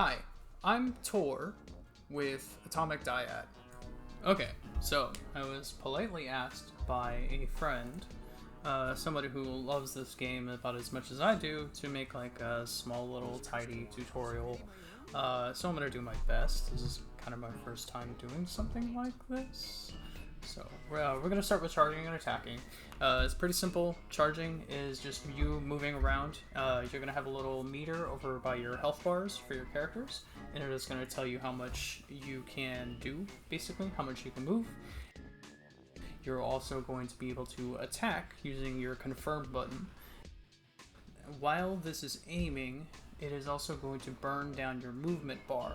Hi, I'm Tor with Atomic Dyad. Okay, so I was politely asked by a friend, somebody who loves this game about as much as I do, to make like a small little tidy tutorial. So I'm gonna do my best. This is kind of my first time doing something like this. So we're gonna start with charging and attacking. It's pretty simple. Charging is just you moving around. You're gonna have a little meter over by your health bars for your characters, and it is gonna tell you how much you can do, basically, how much you can move. You're also going to be able to attack using your confirm button. While this is aiming, it is also going to burn down your movement bar.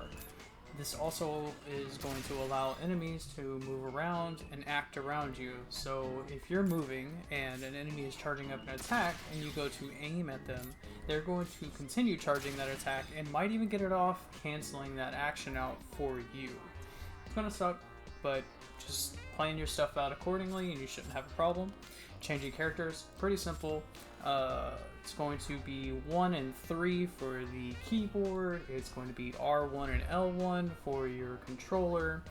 This also is going to allow enemies to move around and act around you. So if you're moving and an enemy is charging up an attack and you go to aim at them, they're going to continue charging that attack and might even get it off, canceling that action out for you. It's gonna suck, but just plan your stuff out accordingly and you shouldn't have a problem. Changing characters, pretty simple. It's going to be 1 and 3 for the keyboard. It's going to be R1 and L1 for your controller.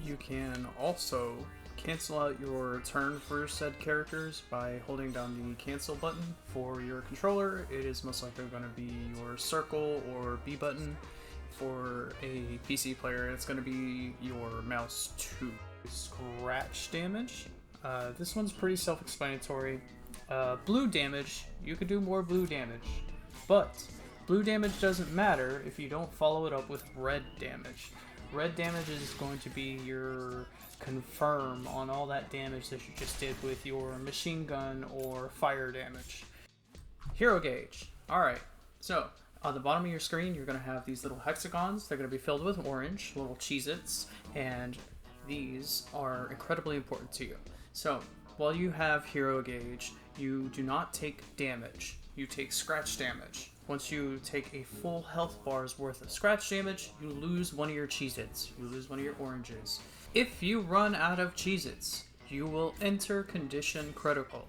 You can also cancel out your turn for said characters by holding down the cancel button for your controller. It is most likely going to be your circle or B button. For a PC player, it's going to be your mouse 2. Scratch damage. This one's pretty self-explanatory. Blue damage, you could do more blue damage, but blue damage doesn't matter if you don't follow it up with red damage. Red damage is going to be your confirm on all that damage that you just did with your machine gun or fire damage. Hero gauge. Alright, so on the bottom of your screen you're going to have these little hexagons. They're going to be filled with orange, little Cheez-Its, and these are incredibly important to you. So while you have hero gauge, you do not take damage. You take scratch damage. Once you take a full health bar's worth of scratch damage, you lose one of your Cheez-Its. You lose one of your oranges. If you run out of Cheez-Its, you will enter condition critical.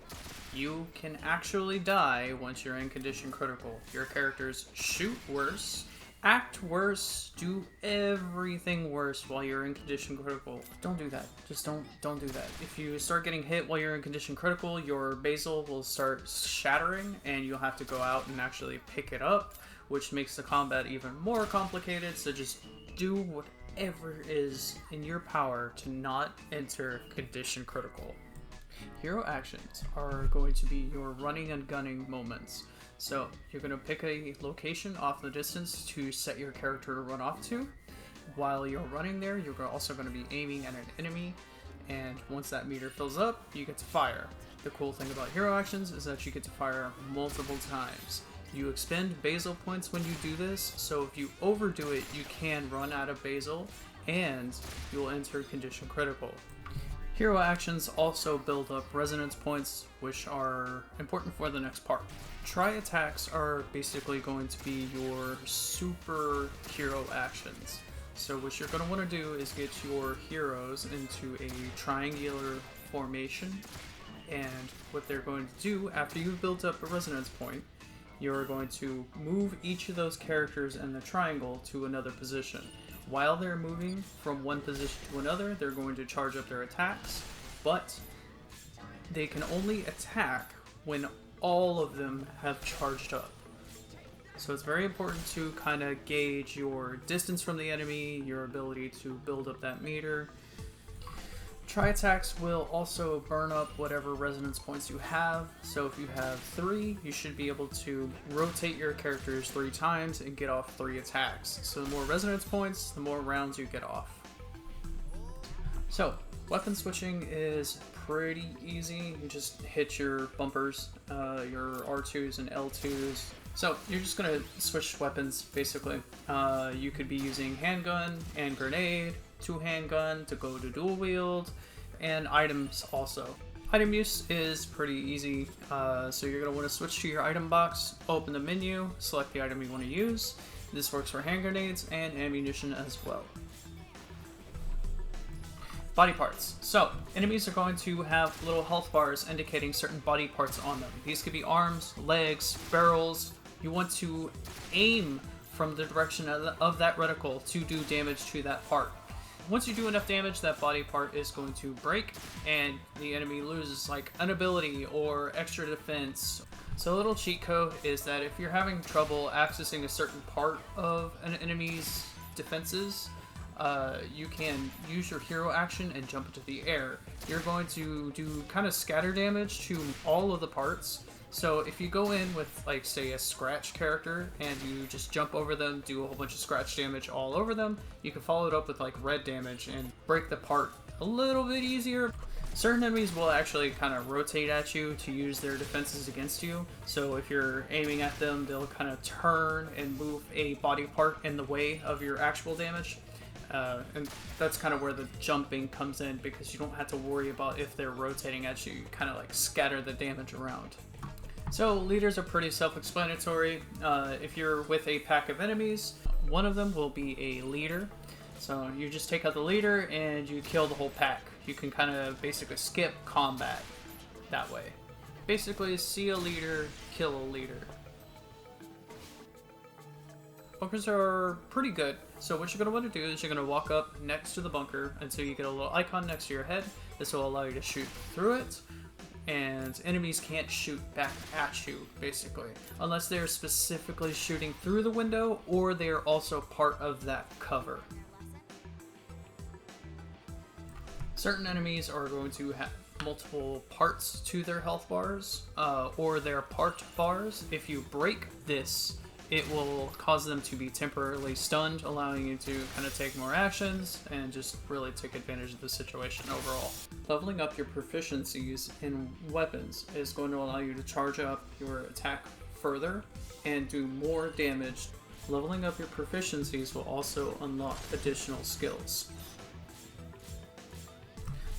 You can actually die once you're in condition critical. Your characters shoot worse, act worse, do everything worse while you're in condition critical. Don't do that. Just don't do that. If you start getting hit while you're in condition critical, your basal will start shattering and you'll have to go out and actually pick it up, which makes the combat even more complicated. So just do whatever is in your power to not enter condition critical. Hero actions are going to be your running and gunning moments. So you're going to pick a location off the distance to set your character to run off to. While you're running there, you're also going to be aiming at an enemy, and once that meter fills up, you get to fire. The cool thing about hero actions is that you get to fire multiple times. You expend basal points when you do this, so if you overdo it, you can run out of basal, and you'll enter condition critical. Hero actions also build up resonance points, which are important for the next part. Tri attacks are basically going to be your super hero actions. So what you're going to want to do is get your heroes into a triangular formation, and what they're going to do after you've built up a resonance point, you're going to move each of those characters in the triangle to another position. While they're moving from one position to another, they're going to charge up their attacks, but they can only attack when all of them have charged up. So it's very important to kind of gauge your distance from the enemy, your ability to build up that meter. Tri-attacks will also burn up whatever resonance points you have. So if you have 3, you should be able to rotate your characters 3 times and get off 3 attacks. So the more resonance points, the more rounds you get off. So weapon switching is pretty easy. You just hit your bumpers, your R2s and L2s. So you're just going to switch weapons basically. You could be using handgun and grenade, 2 handgun to go to dual wield, and items also. Item use is pretty easy, so you're going to want to switch to your item box, open the menu, select the item you want to use. This works for hand grenades and ammunition as well. Body parts. So, enemies are going to have little health bars indicating certain body parts on them. These could be arms, legs, barrels. You want to aim from the direction of that reticle to do damage to that part. Once you do enough damage, that body part is going to break, and the enemy loses like an ability or extra defense. So a little cheat code is that if you're having trouble accessing a certain part of an enemy's defenses, you can use your hero action and jump into the air. You're going to do kind of scatter damage to all of the parts. So if you go in with, like, say, a scratch character and you just jump over them, do a whole bunch of scratch damage all over them, you can follow it up with, like, red damage and break the part a little bit easier. Certain enemies will actually kind of rotate at you to use their defenses against you. So if you're aiming at them, they'll kind of turn and move a body part in the way of your actual damage. And that's kind of where the jumping comes in, because you don't have to worry about if they're rotating at you. You kind of like scatter the damage around. So leaders are pretty self-explanatory. If you're with a pack of enemies, one of them will be a leader. So you just take out the leader and you kill the whole pack. You can kind of basically skip combat that way. Basically, see a leader, kill a leader. Bunkers are pretty good. So what you're going to want to do is you're going to walk up next to the bunker until you get a little icon next to your head. This will allow you to shoot through it. And enemies can't shoot back at you, basically, unless they're specifically shooting through the window or they are also part of that cover. Certain enemies are going to have multiple parts to their health bars, or their part bars. If you break this, it will cause them to be temporarily stunned, allowing you to kind of take more actions and just really take advantage of the situation overall. Leveling up your proficiencies in weapons is going to allow you to charge up your attack further and do more damage. Leveling up your proficiencies will also unlock additional skills.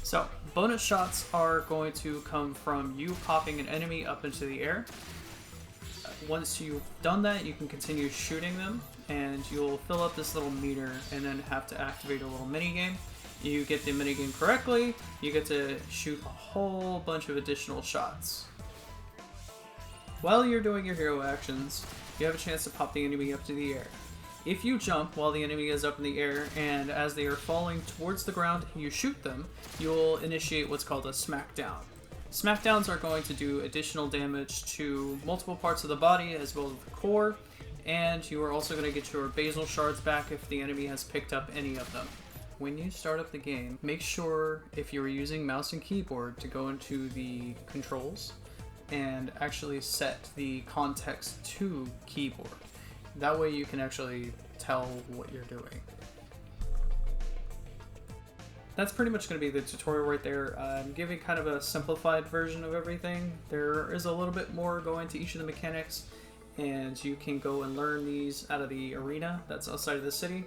So, bonus shots are going to come from you popping an enemy up into the air. Once you've done that, you can continue shooting them, and you'll fill up this little meter and then have to activate a little minigame. You get the minigame correctly, you get to shoot a whole bunch of additional shots. While you're doing your hero actions, you have a chance to pop the enemy up to the air. If you jump while the enemy is up in the air, and as they are falling towards the ground, you shoot them, you'll initiate what's called a smackdown. Smackdowns are going to do additional damage to multiple parts of the body as well as the core, and you are also going to get your basal shards back if the enemy has picked up any of them. When you start up the game, make sure if you're using mouse and keyboard to go into the controls and actually set the context to keyboard. That way you can actually tell what you're doing. That's pretty much going to be the tutorial right there. I'm giving kind of a simplified version of everything. There is a little bit more going to each of the mechanics, and you can go and learn these out of the arena that's outside of the city.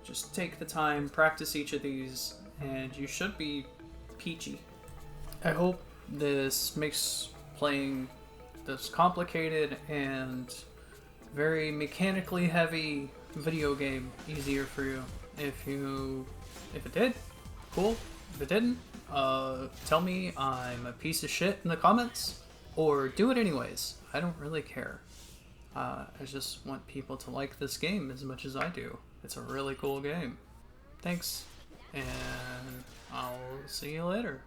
Just take the time, practice each of these, and you should be peachy. I hope this makes playing this complicated and very mechanically heavy video game easier for you. If it did, cool. If it didn't, tell me I'm a piece of shit in the comments, or do it anyways. I don't really care. I just want people to like this game as much as I do. It's a really cool game. Thanks, and I'll see you later.